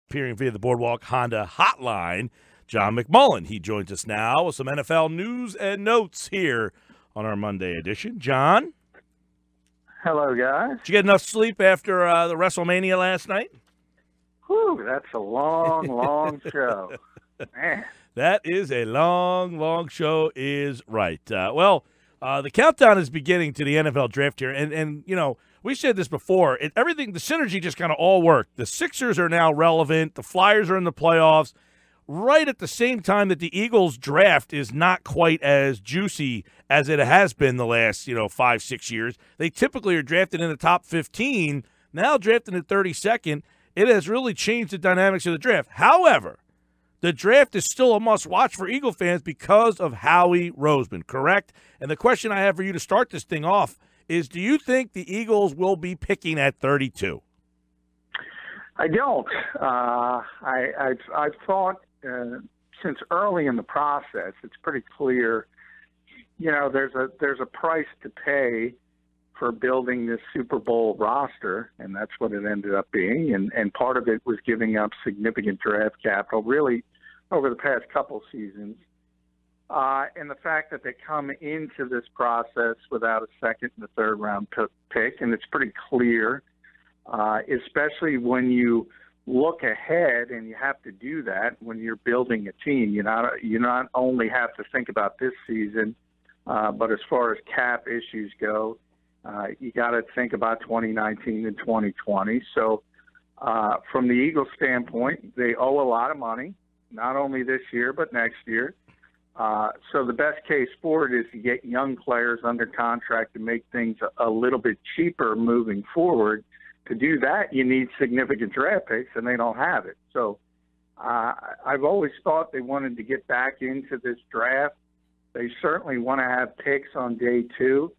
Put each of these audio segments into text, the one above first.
appearing via the Boardwalk Honda hotline, John McMullen. He joins us now with some NFL news and notes here on our Monday edition. John? Hello, guys. Did you get enough sleep after the WrestleMania last night? Whew, that's a long, long show. Man. That is a long, long show, is right. The countdown is beginning to the NFL draft here, and you know, we said this before. The synergy just kind of all worked. The Sixers are now relevant. The Flyers are in the playoffs. Right at the same time that the Eagles draft is not quite as juicy as it has been the last, 5-6 years. They typically are drafted in the top 15. Now drafted in 32nd. It has really changed the dynamics of the draft. However, the draft is still a must-watch for Eagle fans because of Howie Roseman, correct? And the question I have for you to start this thing off is, do you think the Eagles will be picking at 32? I don't. I've thought since early in the process, it's pretty clear, there's a price to pay for building this Super Bowl roster, and that's what it ended up being. And part of it was giving up significant draft capital, really, over the past couple seasons. And the fact that they come into this process without a second and a third round pick, and it's pretty clear, especially when you look ahead, and you have to do that when you're building a team. You not only have to think about this season, but as far as cap issues go, you got to think about 2019 and 2020. So from the Eagles standpoint, they owe a lot of money, not only this year but next year. So the best case for it is to get young players under contract to make things a little bit cheaper moving forward. To do that, you need significant draft picks, and they don't have it. So I've always thought they wanted to get back into this draft. They certainly want to have picks on day two.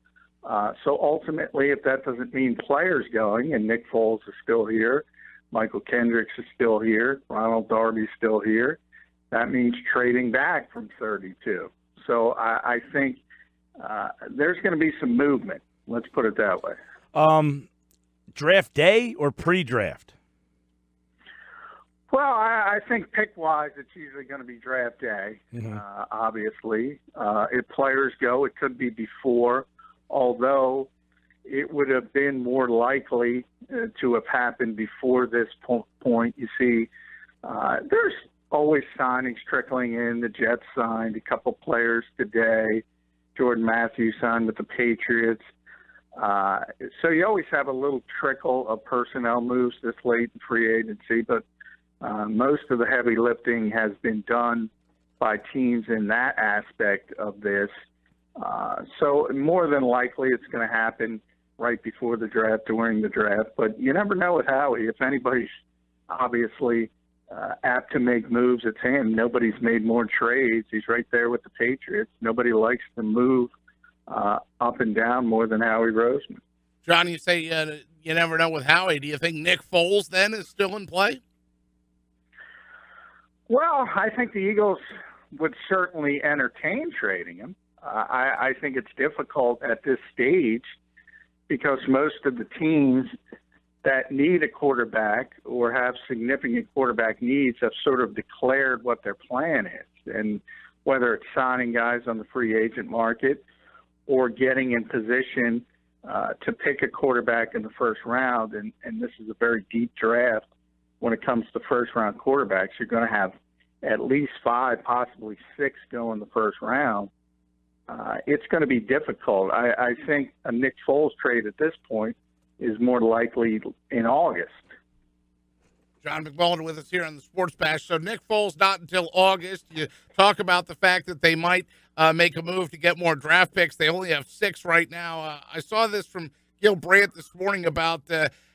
So ultimately, if that doesn't mean players going, and Nick Foles is still here, Michael Kendricks is still here, Ronald Darby's still here, that means trading back from 32. So I think there's going to be some movement. Let's put it that way. Draft day or pre-draft? Well, I think pick-wise, it's usually going to be draft day, obviously. If players go, it could be before, although it would have been more likely to have happened before this point. You see, there's always signings trickling in. The Jets signed a couple players today. Jordan Matthews signed with the Patriots. So you always have a little trickle of personnel moves this late in free agency, but most of the heavy lifting has been done by teams in that aspect of this. So more than likely it's going to happen right before the draft, during the draft. But you never know with Howie. If anybody's obviously apt to make moves, it's him. Nobody's made more trades. He's right there with the Patriots. Nobody likes to move up and down more than Howie Roseman. John, you say you never know with Howie. Do you think Nick Foles then is still in play? Well, I think the Eagles would certainly entertain trading him. I think it's difficult at this stage because most of the teams that need a quarterback or have significant quarterback needs have sort of declared what their plan is. And whether it's signing guys on the free agent market or getting in position to pick a quarterback in the first round, and this is a very deep draft when it comes to first-round quarterbacks, you're going to have at least 5, possibly 6 go in the first round. It's going to be difficult. I think a Nick Foles trade at this point is more likely in August. John McMullen with us here on the Sports Bash. So Nick Foles not until August. You talk about the fact that they might make a move to get more draft picks. They only have 6 right now. I saw this from Gil Brandt this morning about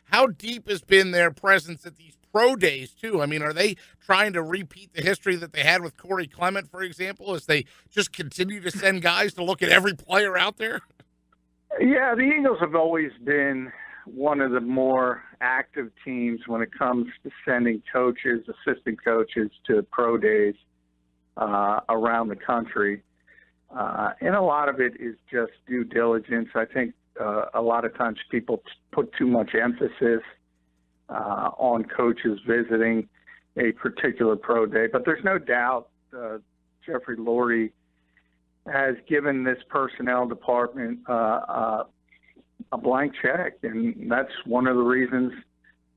how deep has been their presence at these pro days, too. I mean, are they trying to repeat the history that they had with Corey Clement, for example, as they just continue to send guys to look at every player out there? Yeah, the Eagles have always been one of the more active teams when it comes to sending coaches, assistant coaches to pro days around the country. And a lot of it is just due diligence. I think a lot of times people put too much emphasis on coaches visiting. a particular pro day. But there's no doubt Jeffrey Lurie has given this personnel department a blank check, and that's one of the reasons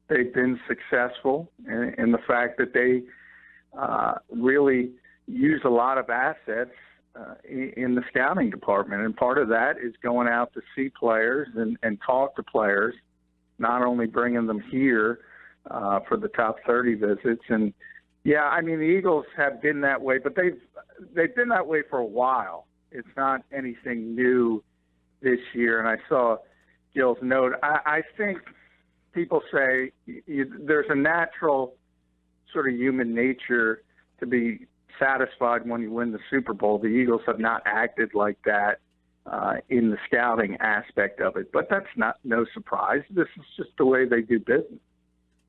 they've been successful, and the fact that they really use a lot of assets in the scouting department. And part of that is going out to see players and talk to players, not only bringing them here for the top 30 visits. And yeah, I mean, the Eagles have been that way, but they've been that way for a while. It's not anything new this year. And I saw Gil's note. I think people say there's a natural sort of human nature to be satisfied when you win the Super Bowl. The Eagles have not acted like that in the scouting aspect of it, but that's no surprise. This is just the way they do business.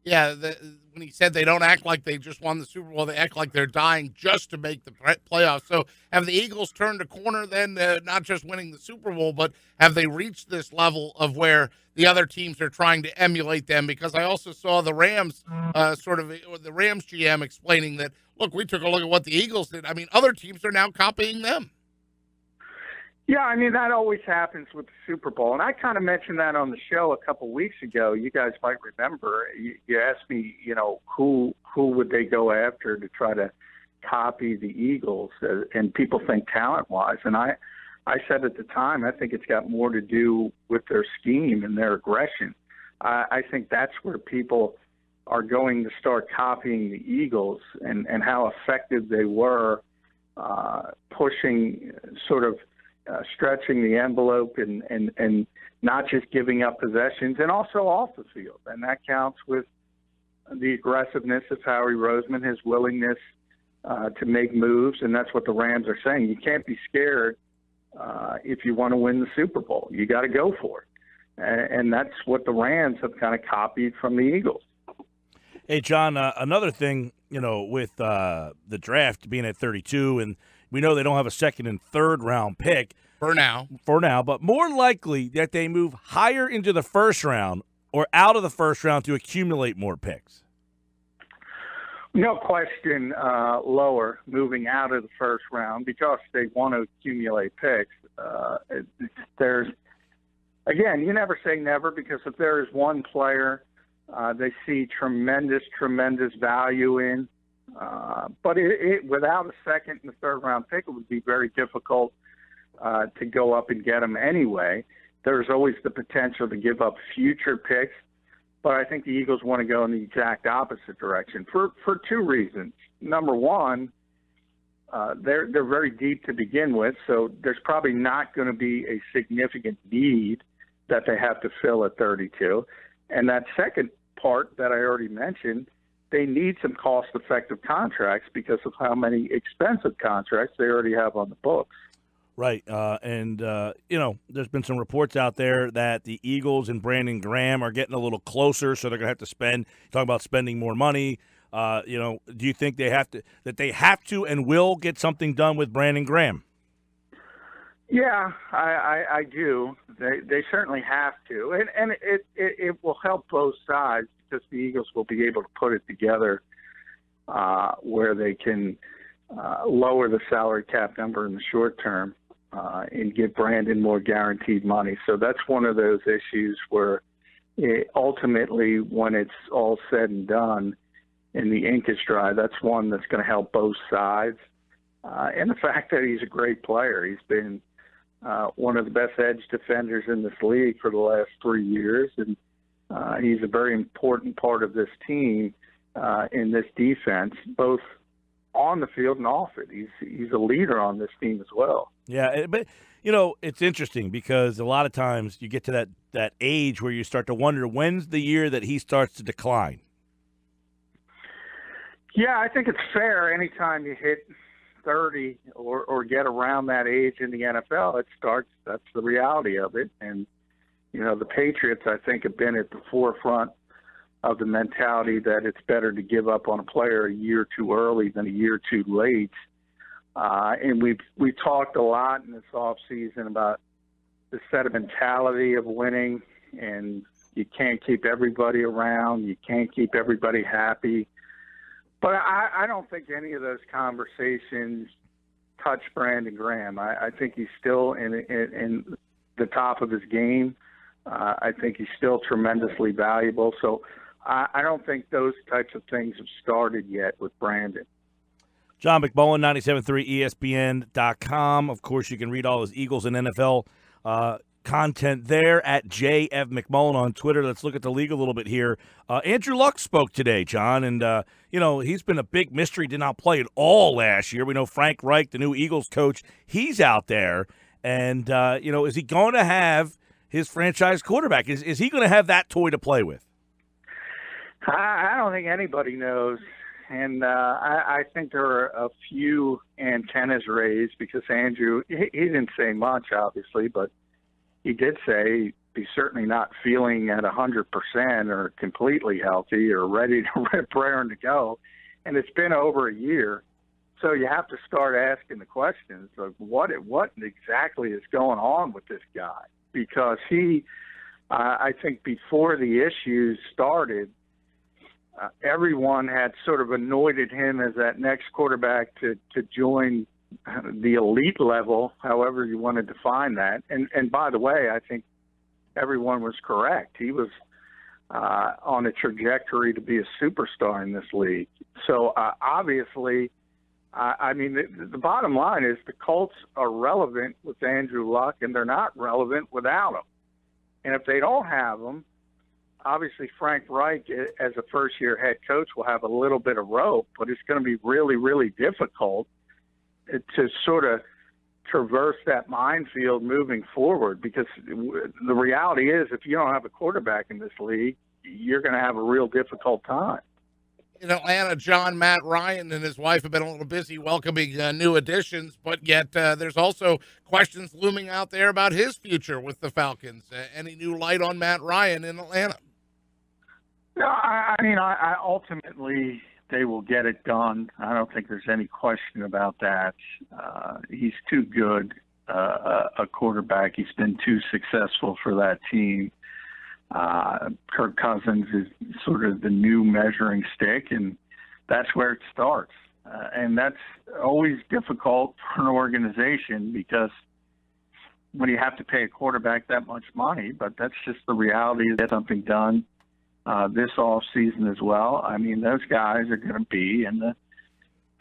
Yeah, when he said they don't act like they just won the Super Bowl, they act like they're dying just to make the playoffs. So have the Eagles turned a corner then, not just winning the Super Bowl, but have they reached this level of where the other teams are trying to emulate them? Because I also saw the Rams the Rams GM explaining that, look, we took a look at what the Eagles did. I mean, other teams are now copying them. Yeah, I mean, that always happens with the Super Bowl. And I kind of mentioned that on the show a couple weeks ago. You guys might remember. You asked me, who would they go after to try to copy the Eagles? And people think talent-wise. And I said at the time, I think it's got more to do with their scheme and their aggression. I think that's where people are going to start copying the Eagles and how effective they were pushing sort of stretching the envelope and not just giving up possessions, and also off the field. And that counts with the aggressiveness of Howie Roseman, his willingness to make moves, and that's what the Rams are saying. You can't be scared if you want to win the Super Bowl. You got to go for it. And that's what the Rams have kind of copied from the Eagles. Hey, John, another thing, with the draft being at 32, and we know they don't have a second and third round pick. For now, but more likely that they move higher into the first round or out of the first round to accumulate more picks. No question, lower, moving out of the first round because they want to accumulate picks. Again, you never say never, because if there is one player they see tremendous value in, but without a second and a third round pick, it would be very difficult to go up and get them anyway. There's always the potential to give up future picks, but I think the Eagles want to go in the exact opposite direction for two reasons. Number one, they're very deep to begin with, so there's probably not going to be a significant need that they have to fill at 32. And that second part that I already mentioned, they need some cost-effective contracts because of how many expensive contracts they already have on the books. Right. There's been some reports out there that the Eagles and Brandon Graham are getting a little closer, so they're going to have to talk about spending more money. Do you think they have to and will get something done with Brandon Graham? Yeah, I do. They certainly have to, and it will help both sides because the Eagles will be able to put it together where they can lower the salary cap number in the short term and give Brandon more guaranteed money. So that's one of those issues where ultimately, when it's all said and done and the ink is dry, that's one that's going to help both sides. And the fact that he's a great player, he's been one of the best edge defenders in this league for the last 3 years, and he's a very important part of this team in this defense, both on the field and off it. He's a leader on this team as well. Yeah, but it's interesting because a lot of times you get to that age where you start to wonder when's the year that he starts to decline. Yeah, I think it's fair. Anytime you hit 30 or get around that age in the NFL, that's the reality of it. And, the Patriots, I think, have been at the forefront of the mentality that it's better to give up on a player a year too early than a year too late. And we talked a lot in this offseason about the sentimentality of winning, and you can't keep everybody around. You can't keep everybody happy. But I don't think any of those conversations touch Brandon Graham. I think he's still in the top of his game. I think he's still tremendously valuable. So I don't think those types of things have started yet with Brandon. John McMullen, 97.3 ESPN.com. Of course, you can read all his Eagles and NFL content there at JF McMullen on Twitter. Let's look at the league a little bit here. Andrew Luck spoke today, John, and, he's been a big mystery, did not play at all last year. We know Frank Reich, the new Eagles coach, he's out there. And, is he going to have his franchise quarterback? Is he going to have that toy to play with? I don't think anybody knows. And I think there are a few antennas raised because Andrew, he didn't say much, obviously, but he did say he's certainly not feeling at 100% or completely healthy or ready to raring to go. And it's been over a year. So you have to start asking the questions of what exactly is going on with this guy. Because he, I think before the issues started, everyone had sort of anointed him as that next quarterback to join the elite level, however you want to define that. And by the way, I think everyone was correct. He was on a trajectory to be a superstar in this league. So obviously, the bottom line is the Colts are relevant with Andrew Luck, and they're not relevant without him. And if they don't have him, obviously Frank Reich, as a first-year head coach, will have a little bit of rope, but it's going to be really, really difficult to sort of traverse that minefield moving forward, because the reality is if you don't have a quarterback in this league, you're going to have a real difficult time. In Atlanta, John, Matt Ryan and his wife have been a little busy welcoming new additions, but yet there's also questions looming out there about his future with the Falcons. Any new light on Matt Ryan in Atlanta? No, I ultimately they will get it done. I don't think there's any question about that. He's too good a quarterback. He's been too successful for that team. Kirk Cousins is sort of the new measuring stick, and that's where it starts. And that's always difficult for an organization because when you have to pay a quarterback that much money, but that's just the reality of something done this off season as well. I mean, those guys are going to be in the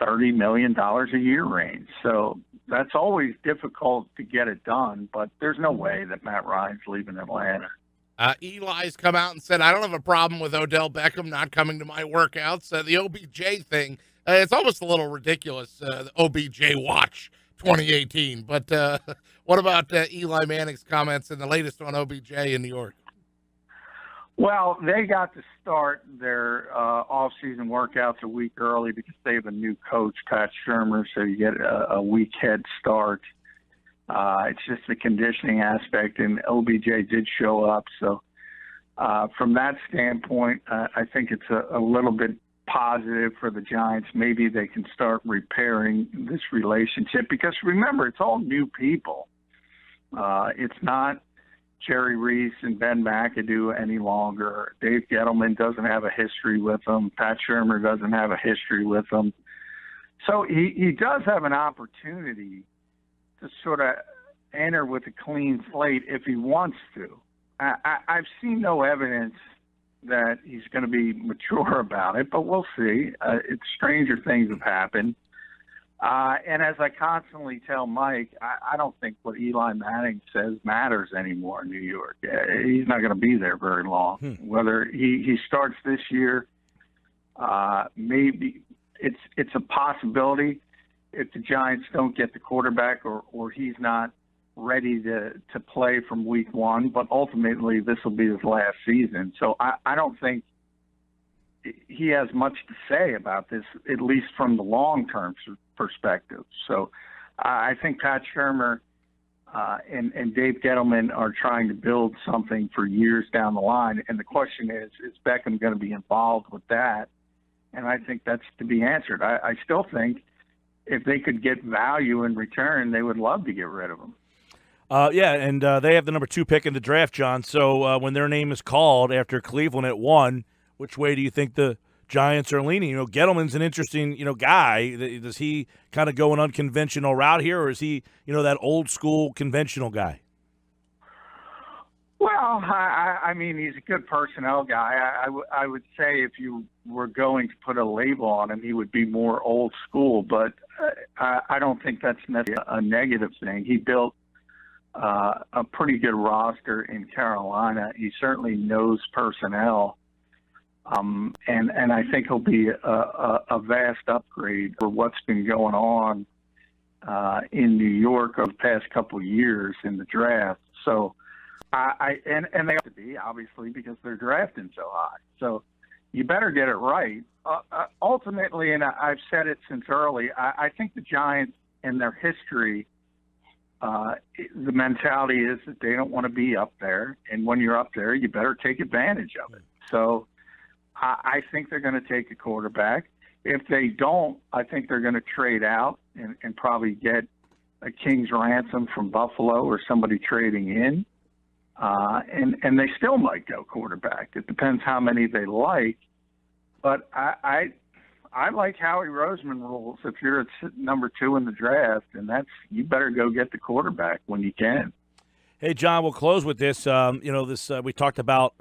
$30 million a year range. So that's always difficult to get it done, but there's no way that Matt Ryan's leaving Atlanta. Eli's come out and said, I don't have a problem with Odell Beckham not coming to my workouts. The OBJ thing, it's almost a little ridiculous, the OBJ watch 2018. But what about Eli Manning's comments and the latest on OBJ in New York? Well, they got to start their off-season workouts a week early because they have a new coach, Pat Shurmur, so you get a week head start. It's just the conditioning aspect, and OBJ did show up. So from that standpoint, I think it's a little bit positive for the Giants. Maybe they can start repairing this relationship because, remember, it's all new people. It's not Jerry Reese and Ben McAdoo any longer. Dave Gettleman doesn't have a history with them. Pat Shurmur doesn't have a history with them. So he does have an opportunity to sort of enter with a clean slate if he wants to. I've seen no evidence that he's going to be mature about it, but we'll see. Stranger things have happened. And as I constantly tell Mike, I don't think what Eli Manning says matters anymore in New York. He's not going to be there very long. Whether he starts this year, maybe it's a possibility if the Giants don't get the quarterback or he's not ready to play from week one. But ultimately, this will be his last season. So I don't think he has much to say about this, at least from the long-term perspective. So I think Pat Shurmur and Dave Gettleman are trying to build something for years down the line. And the question is Beckham going to be involved with that? And I think that's to be answered. I still think if they could get value in return, they would love to get rid of him. And they have the number 2 pick in the draft, John. So when their name is called after Cleveland at 1, which way do you think the Giants are leaning. Gettleman's an interesting, guy. Does he kind of go an unconventional route here, or is he, that old school conventional guy? Well, I mean, he's a good personnel guy. I would say if you were going to put a label on him, he would be more old school, but I don't think that's necessarily a negative thing. He built a pretty good roster in Carolina. He certainly knows personnel, and I think he'll be a vast upgrade for what's been going on in New York over the past couple of years in the draft. So, and they have to be, obviously, because they're drafting so high. So you better get it right. Ultimately, and I've said it since early, I think the Giants and their history, the mentality is that they don't want to be up there. And when you're up there, you better take advantage of it. So I think they're going to take a quarterback. If they don't, I think they're going to trade out and probably get a king's ransom from Buffalo or somebody trading in. And they still might go quarterback. It depends how many they like. But I like Howie Roseman rules. If you're at number 2 in the draft, and you better go get the quarterback when you can. Hey, John, we'll close with this. We talked about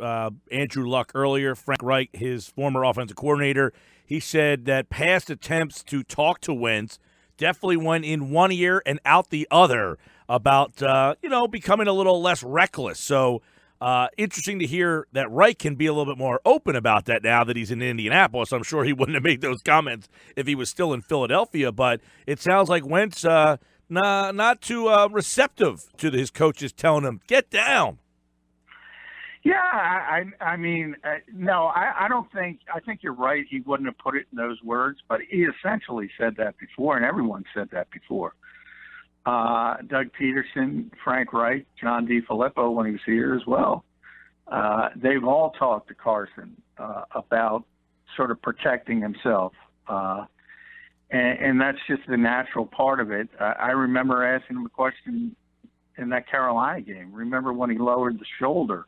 Andrew Luck earlier. Frank Reich, his former offensive coordinator, he said that past attempts to talk to Wentz definitely went in one ear and out the other about, becoming a little less reckless. So interesting to hear that Reich can be a little bit more open about that now that he's in Indianapolis. I'm sure he wouldn't have made those comments if he was still in Philadelphia, but it sounds like Wentz not too receptive to his coaches telling him, get down. Yeah, I mean, no, I don't think – I think you're right. He wouldn't have put it in those words, but he essentially said that before, and everyone said that before. Doug Peterson, Frank Reich, John DeFilippo when he was here as well. They've all talked to Carson about sort of protecting himself, and that's just the natural part of it. I remember asking him a question in that Carolina game. Remember when he lowered the shoulder?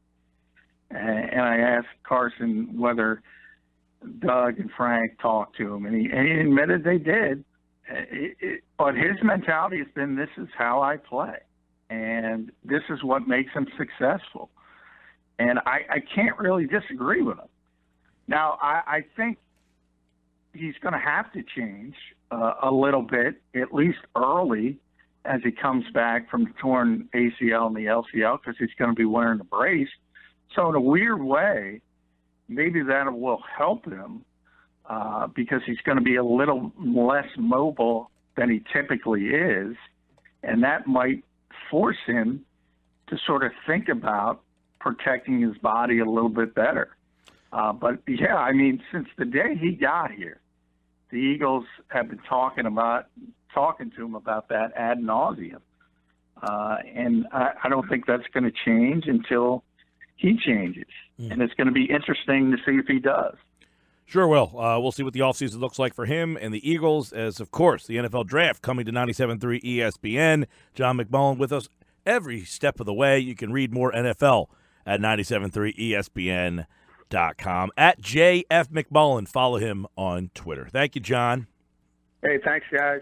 And I asked Carson whether Doug and Frank talked to him, and he admitted they did. But his mentality has been, this is how I play, and this is what makes him successful. And I can't really disagree with him. Now, I think he's going to have to change a little bit, at least early, as he comes back from the torn ACL and the LCL, because he's going to be wearing a brace. So in a weird way, maybe that will help him because he's going to be a little less mobile than he typically is, and that might force him to sort of think about protecting his body a little bit better. But, yeah, I mean, since the day he got here, the Eagles have been talking to him about that ad nauseum. And I don't think that's going to change until he changes. And it's going to be interesting to see if he does. Sure will. We'll see what the offseason looks like for him and the Eagles as, of course, the NFL Draft coming to 97.3 ESPN. John McMullen with us every step of the way. You can read more NFL at 97.3 ESPN.com. At JF McMullen, follow him on Twitter. Thank you, John. Hey, thanks, guys.